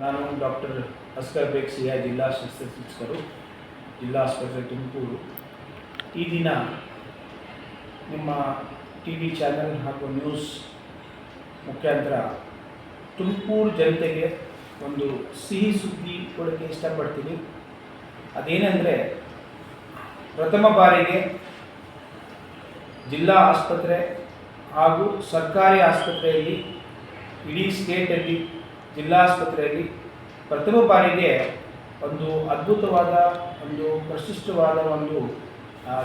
ನಾನು doctor Oscar ಬೇಗ್ ಸಿಯಾ ಜಿಲ್ಲಾ ಶಸ್ತ್ರಚಿಕಿತ್ಸಕರು, ಜಿಲ್ಲಾ ಆಸ್ಪತ್ರೆ ತುಮಕೂರು. ಈ ದಿನ ನಿಮ್ಮ ಟಿ ವಿ ಚಾನೆಲ್ ಹಾಗೂ ನ್ಯೂಸ್ ಮುಖಾಂತರ ತುಮಕೂರು ಜನತೆಗೆ ಒಂದು ಸಿಹಿ ಸುದ್ದಿ ಕೊಡೋಕ್ಕೆ ಇಷ್ಟಪಡ್ತೀನಿ. ಅದೇನೆಂದರೆ, ಪ್ರಥಮ ಬಾರಿಗೆ ಜಿಲ್ಲಾ ಆಸ್ಪತ್ರೆ ಹಾಗೂ ಸರ್ಕಾರಿ ಆಸ್ಪತ್ರೆಯಲ್ಲಿ, ಇಡೀ ಸ್ಟೇಟಲ್ಲಿ ಜಿಲ್ಲಾ ಆಸ್ಪತ್ರೆಯಲ್ಲಿ ಪ್ರಥಮ ಬಾರಿಗೆ ಒಂದು ಅದ್ಭುತವಾದ ಒಂದು ಪ್ರತಿಷ್ಠಿತವಾದ ಒಂದು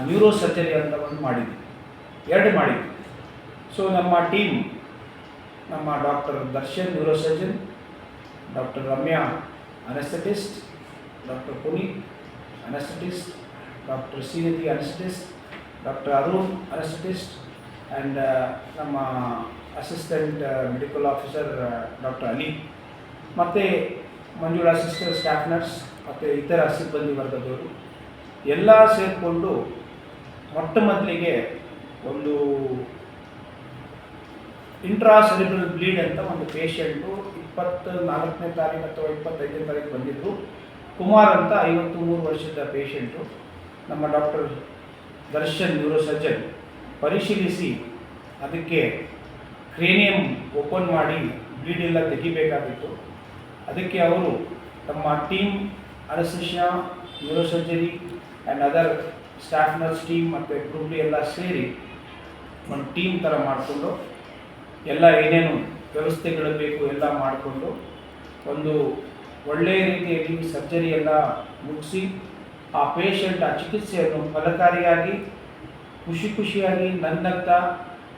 ನ್ಯೂರೋ ಸರ್ಜರಿ ಅಂತ ಒಂದು ಮಾಡಿದ್ವಿ, 2 ಮಾಡಿದ್ವಿ. ಸೊ ನಮ್ಮ ಟೀಮ್, ನಮ್ಮ doctor Darshan neuro surgeon, doctor Ramya anaesthetist, doctor Puneeth anaesthetist, doctor Shrinidhi anaesthetist, doctor Arun anaesthetist and ನಮ್ಮ assistant medical officer doctor Ali, ಮತ್ತು ಮಂಜುಳಾ ಸಿಸ್ಟರ್, ಸ್ಟಾಫ್ ನರ್ಸ್ ಮತ್ತು ಇತರ ಸಿಬ್ಬಂದಿ ವರ್ಗದವರು ಎಲ್ಲ ಸೇರಿಕೊಂಡು ಮೊಟ್ಟ ಮೊದಲಿಗೆ ಒಂದು ಇಂಟ್ರಾಸೆರಿಬ್ರಲ್ ಬ್ಲೀಡ್ ಅಂತ ಒಂದು ಪೇಷಂಟು 24ನೇ ತಾರೀಕು ಅಥವಾ 25ನೇ ತಾರೀಕು ಬಂದಿದ್ದು. ಕುಮಾರ್ ಅಂತ 53 ವರ್ಷದ ಪೇಷಂಟು. ನಮ್ಮ ಡಾಕ್ಟರ್ ದರ್ಶನ್ ನ್ಯೂರೋ ಸರ್ಜನ್ ಪರಿಶೀಲಿಸಿ ಅದಕ್ಕೆ ಕ್ರೇನಿಯಂ ಓಪನ್ ಮಾಡಿ ಬ್ಲೀಡ್ ಎಲ್ಲ ತೆಗಿಬೇಕಾಗಿತ್ತು. ಅದಕ್ಕೆ ಅವರು ತಮ್ಮ team, anaesthesia, neuro surgery and other staff nurse team ಮತ್ತು ಗ್ರೂಪ್ಲಿ ಎಲ್ಲ ಸೇರಿ ಒಂದು ಟೀಮ್ ಥರ ಮಾಡಿಕೊಂಡು ಎಲ್ಲ ಏನೇನು ವ್ಯವಸ್ಥೆಗಳು ಬೇಕು ಎಲ್ಲ ಮಾಡಿಕೊಂಡು ಒಂದು ಒಳ್ಳೆಯ ರೀತಿಯಲ್ಲಿ ಸರ್ಜರಿ ಎಲ್ಲ ಮುಗಿಸಿ ಆ ಪೇಷಂಟ್ ಆ ಚಿಕಿತ್ಸೆಯನ್ನು ಫಲಕಾರಿಯಾಗಿ ಖುಷಿಯಾಗಿ ನನ್ನತ್ತ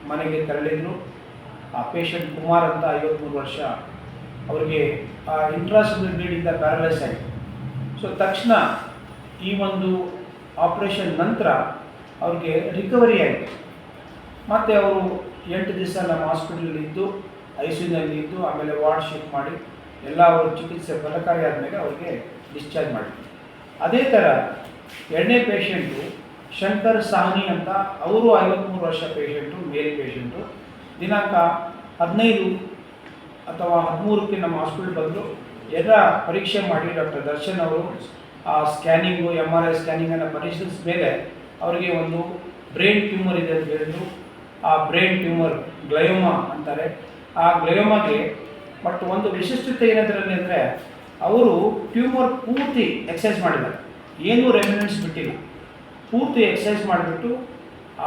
ಮನೆಗೆ ತೆರಳಿದರು. ಆ ಪೇಷಂಟ್ ಕುಮಾರ್ ಅಂತ 53 ವರ್ಷ, ಅವರಿಗೆ ಆ ಇಂಟ್ರಾಸೆಲ್ಯುಲರ್ ಬ್ಲೀಡಿಂದ ಪ್ಯಾರಲೈಸ್ ಆಯಿತು. ಸೊ ತಕ್ಷಣ ಈ ಒಂದು ಆಪ್ರೇಷನ್ ನಂತರ ಅವ್ರಿಗೆ ರಿಕವರಿ ಆಯಿತು. ಮತ್ತು ಅವರು 8 ದಿವಸ ನಮ್ಮ ಹಾಸ್ಪಿಟಲಲ್ಲಿ ಇದ್ದು, ICUನಲ್ಲಿ ಇದ್ದು, ಆಮೇಲೆ ವಾರ್ಡ್ ಶಿಫ್ಟ್ ಮಾಡಿ ಎಲ್ಲ ಅವರು ಚಿಕಿತ್ಸೆ ಫಲಕಾರಿ ಆದಮೇಲೆ ಅವ್ರಿಗೆ ಡಿಸ್ಚಾರ್ಜ್ ಮಾಡಿದ್ರು. ಅದೇ ಥರ 2ನೇ ಪೇಷಂಟು ಶಂಕರ್ ಸಾಹ್ನಿ ಅಂತ, ಅವರು 53 ವರ್ಷ ಪೇಷಂಟು, ಮೇಲ್ ಪೇಷಂಟು. ದಿನಾಂಕ 15 ಅಥವಾ 13ಕ್ಕೆ ನಮ್ಮ ಹಾಸ್ಪಿಟಲ್ ಬಂದು ಎಲ್ಲ ಪರೀಕ್ಷೆ ಮಾಡಿ ಡಾಕ್ಟರ್ ದರ್ಶನ್ ಅವರು ಆ ಸ್ಕ್ಯಾನಿಂಗು, MRI ಸ್ಕ್ಯಾನಿಂಗನ್ನು ಪರಿಶೀಲಿಸಿದ ಮೇಲೆ ಅವರಿಗೆ ಒಂದು ಬ್ರೈನ್ ಟ್ಯೂಮರ್ ಇದೆ ಅಂತ ಹೇಳಿದ್ರು. ಆ ಬ್ರೈನ್ ಟ್ಯೂಮರ್ ಗ್ಲಯೋಮಾ ಅಂತಾರೆ. ಆ ಗ್ಲಯೋಮಾಗೆ ಬಟ್ ಒಂದು ವಿಶಿಷ್ಟತೆ ಏನದರಲ್ಲಿ ಅಂದರೆ, ಅವರು ಟ್ಯೂಮರ್ ಪೂರ್ತಿ ಎಕ್ಸೈಸ್ ಮಾಡಿದ್ದಾರೆ, ಏನೂ ರೆಮಿನೆಂಟ್ಸ್ ಬಿಟ್ಟಿಲ್ಲ. ಪೂರ್ತಿ ಎಕ್ಸೈಸ್ ಮಾಡಿಬಿಟ್ಟು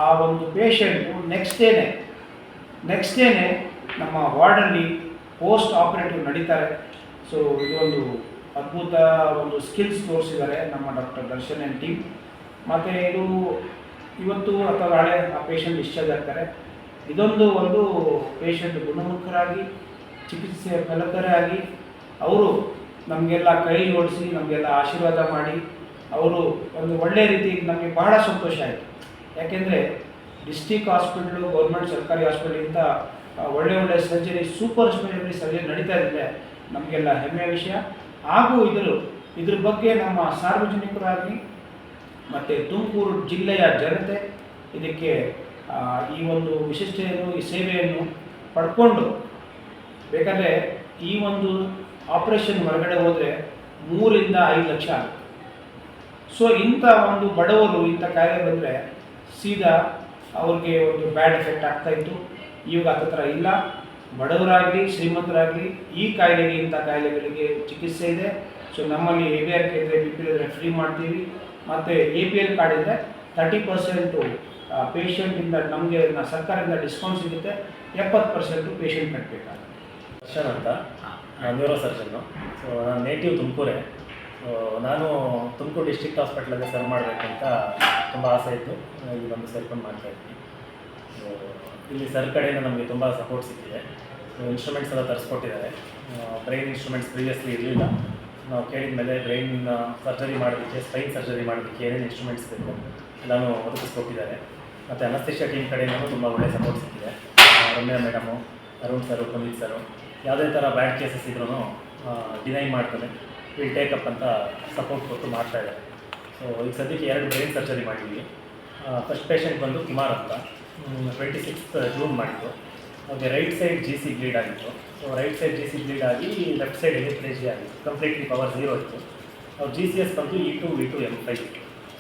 ಆ ಒಂದು ಪೇಷಂಟು ನೆಕ್ಸ್ಟ್ ಡೇನೇ ನಮ್ಮ ವಾರ್ಡಲ್ಲಿ ಪೋಸ್ಟ್ ಆಪರೇಟಿವ್ ನಡೀತಾರೆ. ಸೊ ಇದು ಒಂದು ಅದ್ಭುತ ಒಂದು ಸ್ಕಿಲ್ಸ್ ತೋರಿಸಿದ್ದಾರೆ ನಮ್ಮ ಡಾಕ್ಟರ್ ದರ್ಶನ್ ಆ್ಯಂಡ್ ಟೀಮ್. ಮತ್ತು ಇದು ಇವತ್ತು ಅಥವಾ ನಾಳೆ ಆ ಪೇಷಂಟ್ ಡಿಸ್ಚಾರ್ಜ್ ಆಗ್ತಾರೆ. ಇದೊಂದು ಪೇಷಂಟ್ ಗುಣಮುಖರಾಗಿ ಚಿಕಿತ್ಸೆ ಫಲಕರಾಗಿ ಅವರು ನಮಗೆಲ್ಲ ಕೈ ಜೋಡಿಸಿ ನಮಗೆಲ್ಲ ಆಶೀರ್ವಾದ ಮಾಡಿ ಅವರು ಒಂದು ಒಳ್ಳೆಯ ರೀತಿ ನಮಗೆ ಬಹಳ ಸಂತೋಷ ಆಯಿತು. ಯಾಕೆಂದರೆ ಡಿಸ್ಟ್ರಿಕ್ಟ್ ಹಾಸ್ಪಿಟ್ಲು, ಗೌರ್ಮೆಂಟ್ ಸರ್ಕಾರಿ ಹಾಸ್ಪಿಟ್ಲಿಂದ ಒಳ್ಳೆ ಸರ್ಜರಿ, ಸೂಪರ್ ಸ್ಪೆಷಾಲಿಟಿ ಸರ್ಜರಿ ನಡೀತಾ ಇದ್ದರೆ ನಮಗೆಲ್ಲ ಹೆಮ್ಮೆಯ ವಿಷಯ. ಹಾಗೂ ಇದ್ರ ಬಗ್ಗೆ ನಮ್ಮ ಸಾರ್ವಜನಿಕರಾಗಿ ಮತ್ತು ತುಮಕೂರು ಜಿಲ್ಲೆಯ ಜನತೆ ಇದಕ್ಕೆ ಈ ಒಂದು ವಿಶಿಷ್ಟತೆಯನ್ನು, ಈ ಸೇವೆಯನ್ನು ಪಡ್ಕೊಂಡು, ಬೇಕಾದರೆ ಈ ಒಂದು ಆಪರೇಷನ್ ಹೊರಗಡೆ ಹೋದರೆ 3 ರಿಂದ 5 ಲಕ್ಷ ಆಗುತ್ತೆ. ಸೊ ಇಂಥ ಒಂದು ಬಡವರು ಇಂಥ ಕಾಯಿಲೆ ಬಂದರೆ ಸೀದಾ ಅವ್ರಿಗೆ ಒಂದು ಬ್ಯಾಡ್ ಎಫೆಕ್ಟ್ ಆಗ್ತಾಯಿತ್ತು. ಇವಾಗ ಆ ಥರ ಇಲ್ಲ. ಬಡವರಾಗಲಿ ಶ್ರೀಮಂತರಾಗಲಿ ಈ ಕಾಯಿಲೆಗೆ, ಇಂಥ ಕಾಯಿಲೆಗಳಿಗೆ ಚಿಕಿತ್ಸೆ ಇದೆ. ಸೊ ನಮ್ಮಲ್ಲಿ ABR ಇದ್ದರೆ, BPL ಇದ್ದರೆ ಫ್ರೀ ಮಾಡ್ತೀವಿ. ಮತ್ತು APL ಕಾರ್ಡ್ ಇದ್ದರೆ 30% ಪೇಷಂಟಿಂದ ನಮಗೆ ಸರ್ಕಾರದಿಂದ ಡಿಸ್ಕೌಂಟ್ ಸಿಗುತ್ತೆ, 70% ಪೇಷಂಟ್ ಕಟ್ಟಬೇಕಾಗುತ್ತೆ. ದರ್ಶನ್ ಅಂತ, ನ್ಯೂರೋ ಸರ್ಜನ್ನು. ಸೊ ನಾನು ನೇಟಿವ್ ತುಮಕೂರೇ. ಸೊ ನಾನು ತುಮಕೂರು ಡಿಸ್ಟ್ರಿಕ್ಟ್ ಹಾಸ್ಪಿಟ್ಲಲ್ಲಿ ಸರ್ವ್ ಮಾಡಬೇಕಂತ ತುಂಬ ಆಸೆ ಇತ್ತು. ಇಲ್ಲಿ ಬಂದು ಸೇರ್ಕೊಂಡು ಮಾಡ್ತಾಯಿದ್ವಿ. ಸೊ ಇಲ್ಲಿ ಸರ್ ಕಡೆಯಿಂದ ನಮಗೆ ತುಂಬ ಸಪೋರ್ಟ್ ಸಿಕ್ಕಿದೆ. ಸೊ ಇನ್ಸ್ಟ್ರೂಮೆಂಟ್ಸ್ ಎಲ್ಲ ತರಿಸ್ಕೊಟ್ಟಿದ್ದಾರೆ. ಬ್ರೈನ್ ಇನ್ಸ್ಟ್ರೂಮೆಂಟ್ಸ್ ಪ್ರೀವಿಯಸ್ಲಿ ಇರಲಿಲ್ಲ. ನಾವು ಕೇಳಿದ ಮೇಲೆ ಬ್ರೈನ್ ಸರ್ಜರಿ ಮಾಡೋದಕ್ಕೆ, ಸ್ಪೈನ್ ಸರ್ಜರಿ ಮಾಡೋದಕ್ಕೆ ಏನೇನು ಇನ್ಸ್ಟ್ರೂಮೆಂಟ್ಸ್ ಬೇಕು ಎಲ್ಲನೂ ಒದಗಿಸ್ಕೊಟ್ಟಿದ್ದಾರೆ. ಮತ್ತು ಅನಸ್ತೇಷಿಯಾ ಟೀಮ್ ಕಡೆಯಿಂದಲೂ ತುಂಬ ಒಳ್ಳೆಯ ಸಪೋರ್ಟ್ ಸಿಕ್ಕಿದೆ. Ramya madam, Arun sir, Puneeth sir ಯಾವುದೇ ಥರ ಬ್ಯಾಡ್ ಕೇಸಸ್ ಇದ್ರೂ ಡಿನೈ ಮಾಡ್ತಾರೆ, ವಿಲ್ ಟೇಕಪ್ ಅಂತ ಸಪೋರ್ಟ್ ಕೊಟ್ಟು ಮಾಡ್ತಾಯಿದ್ದಾರೆ. ಸೊ ಈಗ ಸದ್ಯಕ್ಕೆ 2 ಬ್ರೈನ್ ಸರ್ಜರಿ ಮಾಡಿದ್ವಿ. ಫಸ್ಟ್ ಪೇಷಂಟ್ ಬಂದು ಕುಮಾರ್ ಅಂತ, 26 ಜೂನ್ ಮಾಡಿದ್ದು. ಅವ್ರಿಗೆ right side G C bleed ಆಗಿತ್ತು. So right side G C bleed ಆಗಿ ಲೆಫ್ಟ್ ಸೈಡ್ ಹೆಮಿಪ್ಲೇಜಿಯಾ ಆಗಿತ್ತು. ಕಂಪ್ಲೀಟ್ಲಿ ಪವರ್ 0 ಇತ್ತು. ಅವ್ರ ಜಿ ಸಿ ಎಸ್ ಬಂದು E2 V2 M5.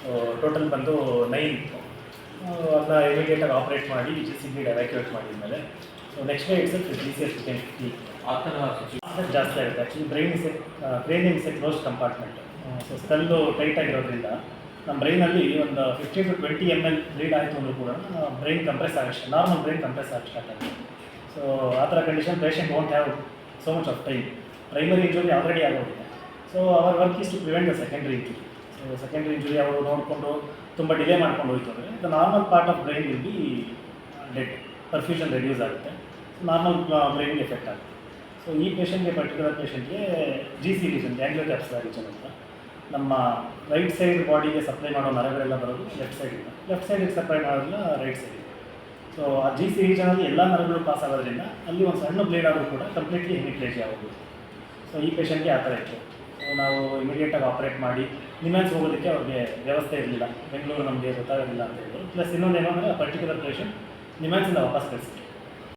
So total ಬಂದು 9 ಇತ್ತು. ಅದನ್ನ ಇಮಿಡಿಯೇಟಾಗಿ ಆಪ್ರೇಟ್ ಮಾಡಿ ಜಿ ಸಿ ಬ್ಲೀಡ್ ಎವ್ಯಾಕ್ಯುಯೇಟ್ ಮಾಡಿದ್ಮೇಲೆ so next day it's G C S 50 ಆ ಥರ ಜಾಸ್ತಿ ಆಗುತ್ತೆ. Actually brain is a close compartment. So skull tight ಆಗಿರೋದ್ರಿಂದ ನಮ್ಮ ಬ್ರೈನಲ್ಲಿ ಒಂದು 15 to 20 ml ಬ್ಲೀಡ್ ಆಯಿತು ಅಂದರೂ ಕೂಡ ಬ್ರೈನ್ ಕಂಪ್ರೆಸ್ ಆಗಷ್ಟು ನಾರ್ಮಲ್ ಬ್ರೈನ್ ಕಂಪ್ರೆಸ್ ಆಗಿ ಸ್ಟಾರ್ಟ್ ಆಗುತ್ತೆ. ಸೊ ಆ ಥರ condition patient won't have so much of time. Primary injury already ಆಗೋಗಿದೆ. So our work is to prevent the secondary injury. So secondary injury ಅವರು ನೋಡಿಕೊಂಡು ತುಂಬ ಡಿಲೇ ಮಾಡ್ಕೊಂಡು ಹೋಯ್ತು ಅಂದರೆ the normal part of brain will be dead. Perfusion reduce ಆಗುತ್ತೆ. Normal ಬ್ರೈನ್ಗೆ effect ಆಗುತ್ತೆ. ಸೊ ಈ ಪೇಷಂಟ್ಗೆ ಪರ್ಟಿಕ್ಯುಲರ್ ಪೇಷಂಟ್ಗೆ G C region ಗ್ಯಾಂಗ್ಲಿಯೋ capsular region ಅಂತ ನಮ್ಮ ರೈಟ್ ಸೈಡ್ ಬಾಡಿಗೆ ಸಪ್ಲೈ ಮಾಡೋ ನರಗಳೆಲ್ಲ ಬರೋದು ಲೆಫ್ಟ್ ಸೈಡಿಂದ, ಲೆಫ್ಟ್ ಸೈಡಿಗೆ ಸಪ್ಲೈ ಮಾಡೋದಿಲ್ಲ ರೈಟ್ ಸೈಡಿಗೆ. ಸೊ ಆ ಜಿ ಸಿ ರೀಜನಲ್ಲಿ ಎಲ್ಲ ನರಗಳು ಪಾಸ್ ಆಗೋದ್ರಿಂದ ಅಲ್ಲಿ ಒಂದು ಸಣ್ಣ ಬ್ಲೇಡ್ ಆದರೂ ಕೂಡ ಕಂಪ್ಲೀಟ್ಲಿ ಹೆಮಿಪ್ಲೇಜಿಯಾ ಆಗೋದು. ಸೊ ಈ ಪೇಷಂಟ್ಗೆ ಆ ಥರ ಇತ್ತು. ಸೊ ನಾವು ಇಮಿಡಿಯೇಟಾಗಿ ಆಪ್ರೇಟ್ ಮಾಡಿ ನಿಮ್ಯಾನ್ಸ್ ಹೋಗೋದಕ್ಕೆ ಅವ್ರಿಗೆ ವ್ಯವಸ್ಥೆ ಇರಲಿಲ್ಲ. ಬೆಂಗಳೂರು ನಮಗೆ ಗೊತ್ತಾಗೋದಿಲ್ಲ ಅಂತ ಹೇಳಿದ್ರು. ಪ್ಲಸ್ ಇನ್ನೊಂದು ಏನೋ ಅಂದರೆ ಆ ಪರ್ಟಿಕ್ಯುಲರ್ ಪೇಷಂಟ್ ನಿಮ್ಯಾನ್ಸಿಂದ ವಾಪಸ್ ಕಳಿಸಿದ್ರು.